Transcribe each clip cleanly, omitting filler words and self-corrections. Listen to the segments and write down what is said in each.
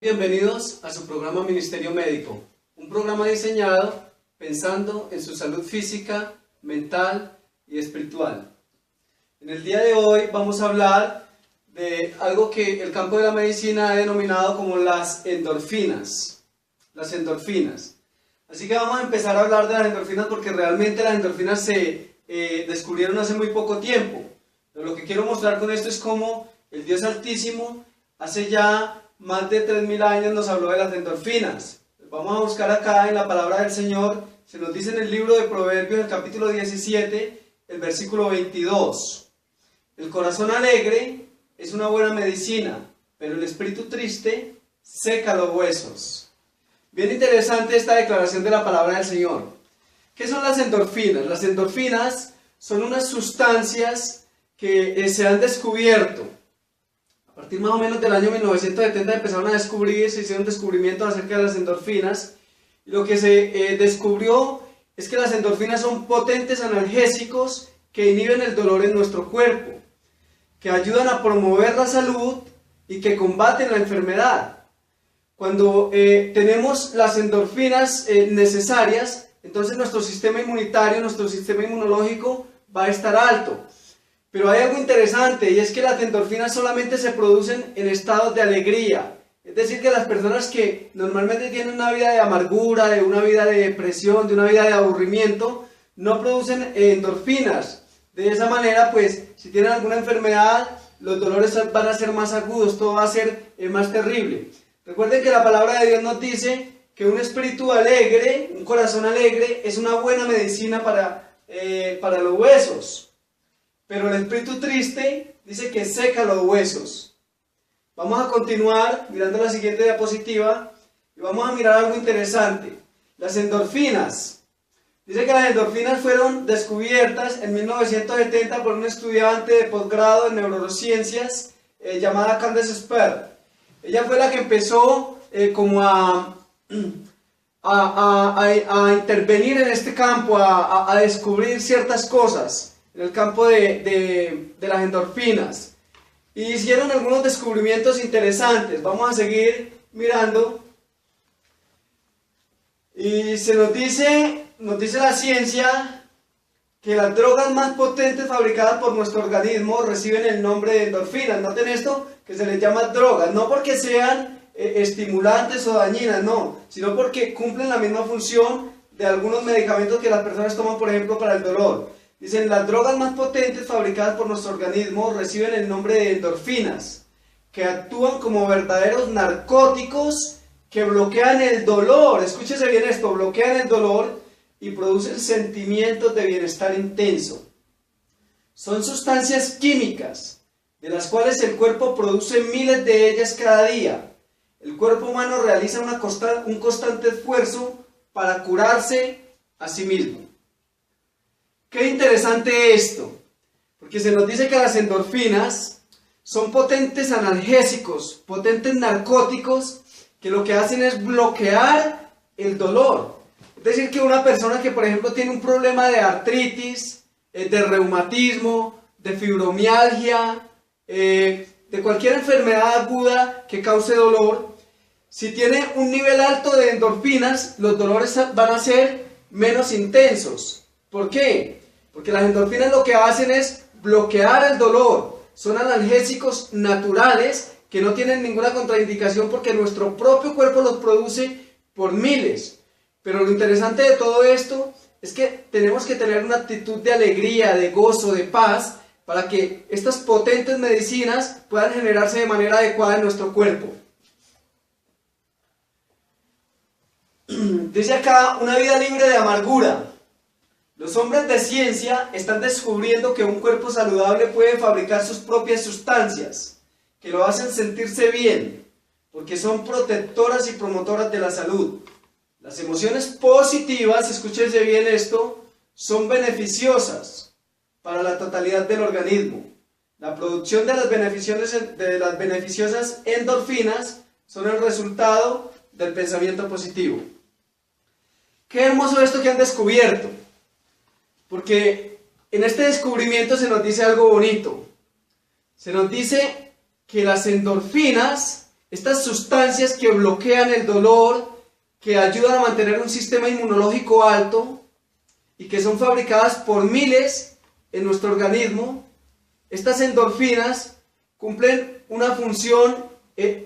Bienvenidos a su programa Ministerio Médico, un programa diseñado pensando en su salud física, mental y espiritual. En el día de hoy vamos a hablar de algo que el campo de la medicina ha denominado como las endorfinas. Las endorfinas. Así que vamos a empezar a hablar de las endorfinas porque realmente las endorfinas se descubrieron hace muy poco tiempo. Pero lo que quiero mostrar con esto es cómo el Dios Altísimo hace ya más de 3000 años nos habló de las endorfinas. Vamos a buscar acá en la palabra del Señor. Se nos dice en el libro de Proverbios, el capítulo 17, el versículo 22. El corazón alegre es una buena medicina, pero el espíritu triste seca los huesos. Bien interesante esta declaración de la palabra del Señor. ¿Qué son las endorfinas? Las endorfinas son unas sustancias que se han descubierto. A partir más o menos del año 1970 empezaron a descubrir, se hicieron descubrimientos acerca de las endorfinas. Y lo que se descubrió es que las endorfinas son potentes analgésicos que inhiben el dolor en nuestro cuerpo, que ayudan a promover la salud y que combaten la enfermedad. Cuando tenemos las endorfinas necesarias, entonces nuestro sistema inmunitario, nuestro sistema inmunológico va a estar alto. Pero hay algo interesante y es que las endorfinas solamente se producen en estados de alegría. Es decir, que las personas que normalmente tienen una vida de amargura, de una vida de depresión, de una vida de aburrimiento, no producen endorfinas. De esa manera, pues, si tienen alguna enfermedad, los dolores van a ser más agudos, todo va a ser más terrible. Recuerden que la palabra de Dios nos dice que un espíritu alegre, un corazón alegre, es una buena medicina para los huesos. Pero el espíritu triste dice que seca los huesos. Vamos a continuar mirando la siguiente diapositiva y vamos a mirar algo interesante. Las endorfinas. Dice que las endorfinas fueron descubiertas en 1970 por un estudiante de posgrado en neurociencias llamada Candace Spert. Ella fue la que empezó como a intervenir en este campo, a descubrir ciertas cosas en el campo de las endorfinas. Y hicieron algunos descubrimientos interesantes. Vamos a seguir mirando. Y se nos dice la ciencia que las drogas más potentes fabricadas por nuestro organismo reciben el nombre de endorfinas. Noten esto, que se les llama drogas, no porque sean estimulantes o dañinas, no, sino porque cumplen la misma función de algunos medicamentos que las personas toman, por ejemplo, para el dolor. Dicen, las drogas más potentes fabricadas por nuestro organismo reciben el nombre de endorfinas, que actúan como verdaderos narcóticos que bloquean el dolor. Escúchese bien esto, bloquean el dolor y producen sentimientos de bienestar intenso. Son sustancias químicas, de las cuales el cuerpo produce miles de ellas cada día. El cuerpo humano realiza un constante esfuerzo para curarse a sí mismo. Qué interesante esto, porque se nos dice que las endorfinas son potentes analgésicos, potentes narcóticos, que lo que hacen es bloquear el dolor. Es decir, que una persona que, por ejemplo, tiene un problema de artritis, de reumatismo, de fibromialgia, de cualquier enfermedad aguda que cause dolor, si tiene un nivel alto de endorfinas, los dolores van a ser menos intensos. ¿Por qué? Porque las endorfinas lo que hacen es bloquear el dolor. Son analgésicos naturales que no tienen ninguna contraindicación porque nuestro propio cuerpo los produce por miles. Pero lo interesante de todo esto es que tenemos que tener una actitud de alegría, de gozo, de paz, para que estas potentes medicinas puedan generarse de manera adecuada en nuestro cuerpo. Dice acá, una vida libre de amargura. Los hombres de ciencia están descubriendo que un cuerpo saludable puede fabricar sus propias sustancias, que lo hacen sentirse bien, porque son protectoras y promotoras de la salud. Las emociones positivas, escúchense bien esto, son beneficiosas para la totalidad del organismo. La producción de las beneficiosas endorfinas son el resultado del pensamiento positivo. Qué hermoso esto que han descubierto. Porque en este descubrimiento se nos dice algo bonito. Se nos dice que las endorfinas Estas sustancias que bloquean el dolor, que ayudan a mantener un sistema inmunológico alto y que son fabricadas por miles en nuestro organismo, estas endorfinas cumplen una función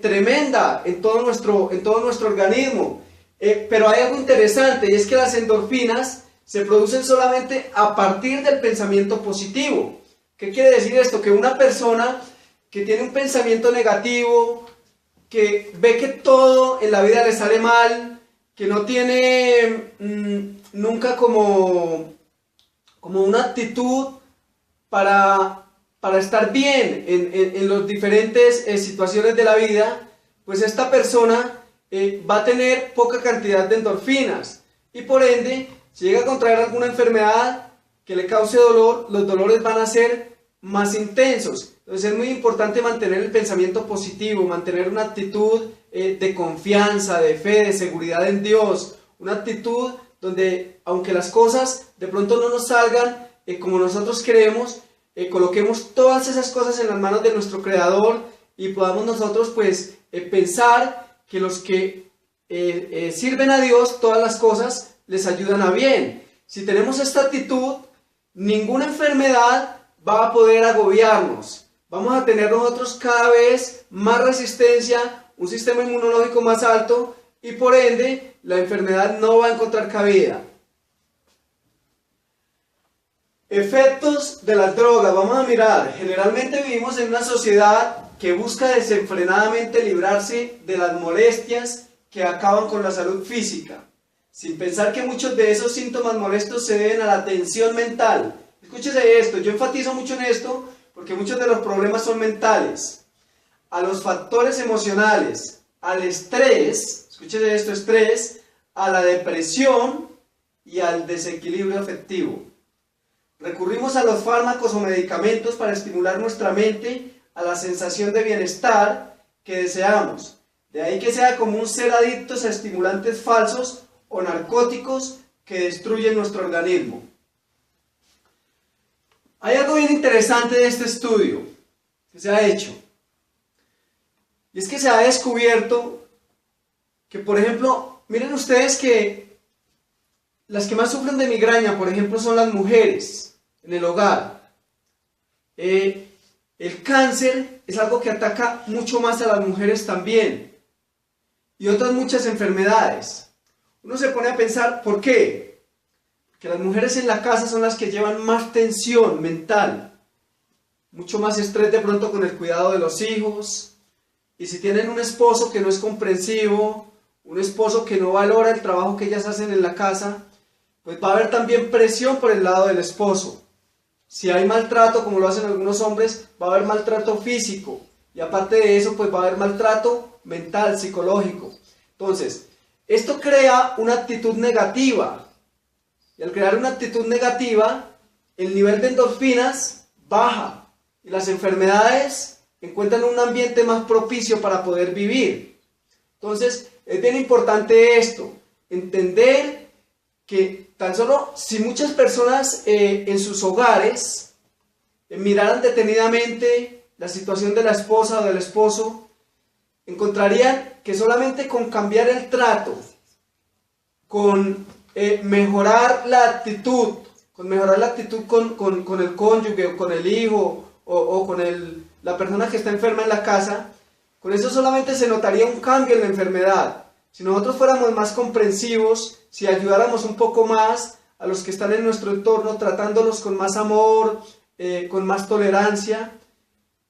tremenda en todo nuestro organismo. Pero hay algo interesante, y es que las endorfinas se producen solamente a partir del pensamiento positivo. ¿Qué quiere decir esto? Que una persona que tiene un pensamiento negativo, que ve que todo en la vida le sale mal, que no tiene nunca como una actitud para estar bien en las diferentes situaciones de la vida, pues esta persona va a tener poca cantidad de endorfinas y por ende, si llega a contraer alguna enfermedad que le cause dolor, los dolores van a ser más intensos. Entonces es muy importante mantener el pensamiento positivo, mantener una actitud de confianza, de fe, de seguridad en Dios, una actitud donde aunque las cosas de pronto no nos salgan como nosotros queremos, coloquemos todas esas cosas en las manos de nuestro Creador y podamos nosotros pues pensar que los que sirven a Dios, todas las cosas les ayudan a bien. Si tenemos esta actitud, ninguna enfermedad va a poder agobiarnos. Vamos a tener nosotros cada vez más resistencia, un sistema inmunológico más alto y por ende la enfermedad no va a encontrar cabida. Efectos de las drogas. Vamos a mirar. Generalmente vivimos en una sociedad que busca desenfrenadamente librarse de las molestias que acaban con la salud física, sin pensar que muchos de esos síntomas molestos se deben a la tensión mental. Escúchese esto, yo enfatizo mucho en esto porque muchos de los problemas son mentales. A los factores emocionales, al estrés, escúchese esto, estrés, a la depresión y al desequilibrio afectivo. Recurrimos a los fármacos o medicamentos para estimular nuestra mente a la sensación de bienestar que deseamos. De ahí que sea común ser adictos a estimulantes falsos o narcóticos que destruyen nuestro organismo. Hay algo bien interesante de este estudio que se ha hecho. Y es que se ha descubierto que, por ejemplo, miren ustedes que las que más sufren de migraña, por ejemplo, son las mujeres en el hogar. El cáncer es algo que ataca mucho más a las mujeres también. Y otras muchas enfermedades. Uno se pone a pensar, ¿por qué? Porque las mujeres en la casa son las que llevan más tensión mental, mucho más estrés de pronto con el cuidado de los hijos. Y si tienen un esposo que no es comprensivo, un esposo que no valora el trabajo que ellas hacen en la casa, pues va a haber también presión por el lado del esposo. Si hay maltrato, como lo hacen algunos hombres, va a haber maltrato físico. Y aparte de eso, pues va a haber maltrato mental, psicológico. Entonces, esto crea una actitud negativa. Y al crear una actitud negativa, el nivel de endorfinas baja. Y las enfermedades encuentran un ambiente más propicio para poder vivir. Entonces, es bien importante esto. Entender que tan solo si muchas personas en sus hogares miraran detenidamente la situación de la esposa o del esposo, encontrarían que solamente con cambiar el trato, con mejorar la actitud, con el cónyuge o con el hijo o con la persona que está enferma en la casa, con eso solamente se notaría un cambio en la enfermedad. Si nosotros fuéramos más comprensivos, si ayudáramos un poco más a los que están en nuestro entorno, tratándolos con más amor, con más tolerancia,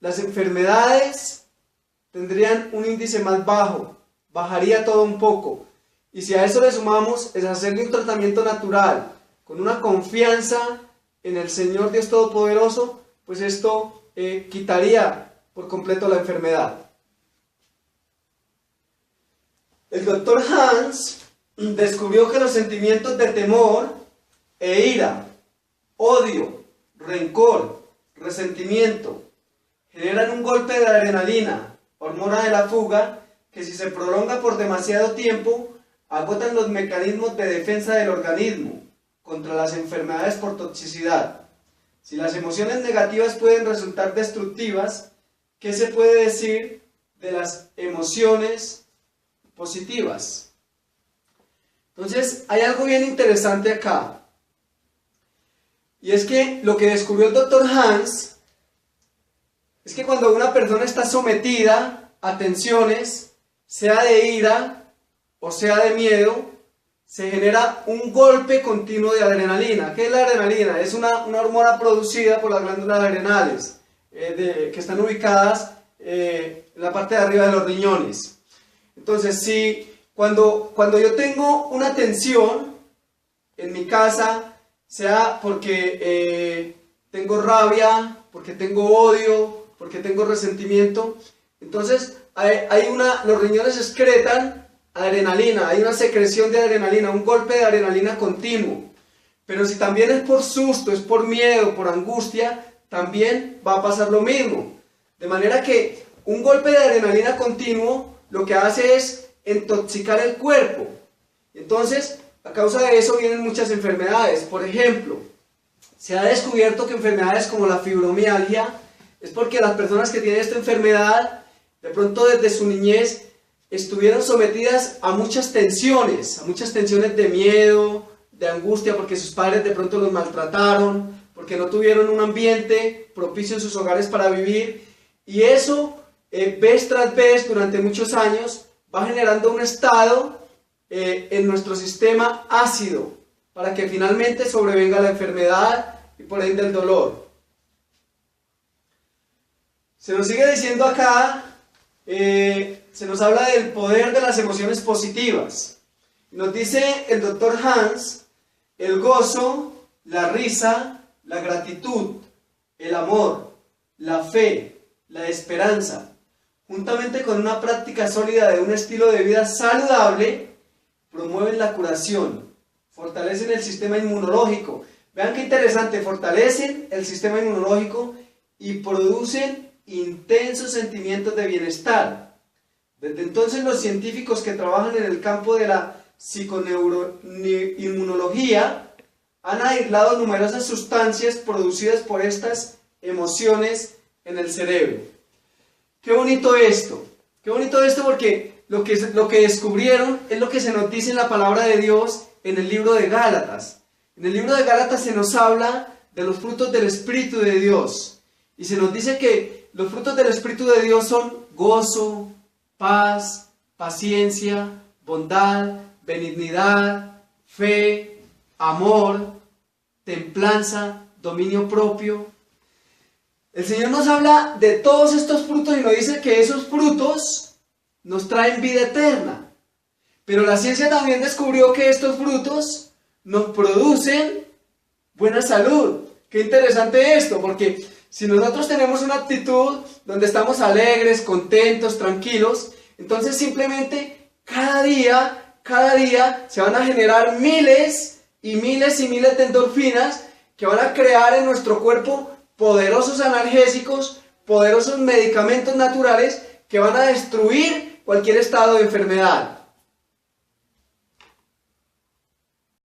las enfermedades tendrían un índice más bajo, bajaría todo un poco. Y si a eso le sumamos es hacerle un tratamiento natural, con una confianza en el Señor Dios Todopoderoso, pues esto quitaría por completo la enfermedad. El doctor Hans descubrió que los sentimientos de temor e ira, odio, rencor, resentimiento, generan un golpe de adrenalina, hormona de la fuga, que si se prolonga por demasiado tiempo, agotan los mecanismos de defensa del organismo contra las enfermedades por toxicidad. Si las emociones negativas pueden resultar destructivas, ¿qué se puede decir de las emociones positivas. Entonces, hay algo bien interesante acá. Y es que lo que descubrió el Dr. Hans es que cuando una persona está sometida a tensiones, sea de ira o sea de miedo, se genera un golpe continuo de adrenalina. ¿Qué es la adrenalina? Es una hormona producida por las glándulas adrenales que están ubicadas en la parte de arriba de los riñones. Entonces, si cuando yo tengo una tensión en mi casa, sea porque tengo rabia, porque tengo odio, porque tengo resentimiento, entonces los riñones excretan adrenalina, hay una secreción de adrenalina, un golpe de adrenalina continuo. Pero si también es por susto, es por miedo, por angustia, también va a pasar lo mismo. De manera que un golpe de adrenalina continuo lo que hace es intoxicar el cuerpo. Entonces, a causa de eso vienen muchas enfermedades. Por ejemplo, se ha descubierto que enfermedades como la fibromialgia es porque las personas que tienen esta enfermedad, de pronto desde su niñez, estuvieron sometidas a muchas tensiones de miedo, de angustia, porque sus padres de pronto los maltrataron, porque no tuvieron un ambiente propicio en sus hogares para vivir, y eso, vez tras vez, durante muchos años, va generando un estado en nuestro sistema ácido, para que finalmente sobrevenga la enfermedad y por ende el dolor. Se nos sigue diciendo acá, se nos habla del poder de las emociones positivas. Nos dice el Dr. Hans, el gozo, la risa, la gratitud, el amor, la fe, la esperanza, juntamente con una práctica sólida de un estilo de vida saludable, promueven la curación, fortalecen el sistema inmunológico. Vean qué interesante, fortalecen el sistema inmunológico y producen intensos sentimientos de bienestar. Desde entonces los científicos que trabajan en el campo de la psiconeuroinmunología han aislado numerosas sustancias producidas por estas emociones en el cerebro. Qué bonito esto porque lo que descubrieron es lo que se nos dice en la palabra de Dios en el libro de Gálatas. En el libro de Gálatas se nos habla de los frutos del Espíritu de Dios y se nos dice que los frutos del Espíritu de Dios son gozo, paz, paciencia, bondad, benignidad, fe, amor, templanza, dominio propio. El Señor nos habla de todos estos frutos y nos dice que esos frutos nos traen vida eterna. Pero la ciencia también descubrió que estos frutos nos producen buena salud. Qué interesante esto, porque si nosotros tenemos una actitud donde estamos alegres, contentos, tranquilos, entonces simplemente cada día se van a generar miles y miles y miles de endorfinas que van a crear en nuestro cuerpo poderosos analgésicos, poderosos medicamentos naturales que van a destruir cualquier estado de enfermedad.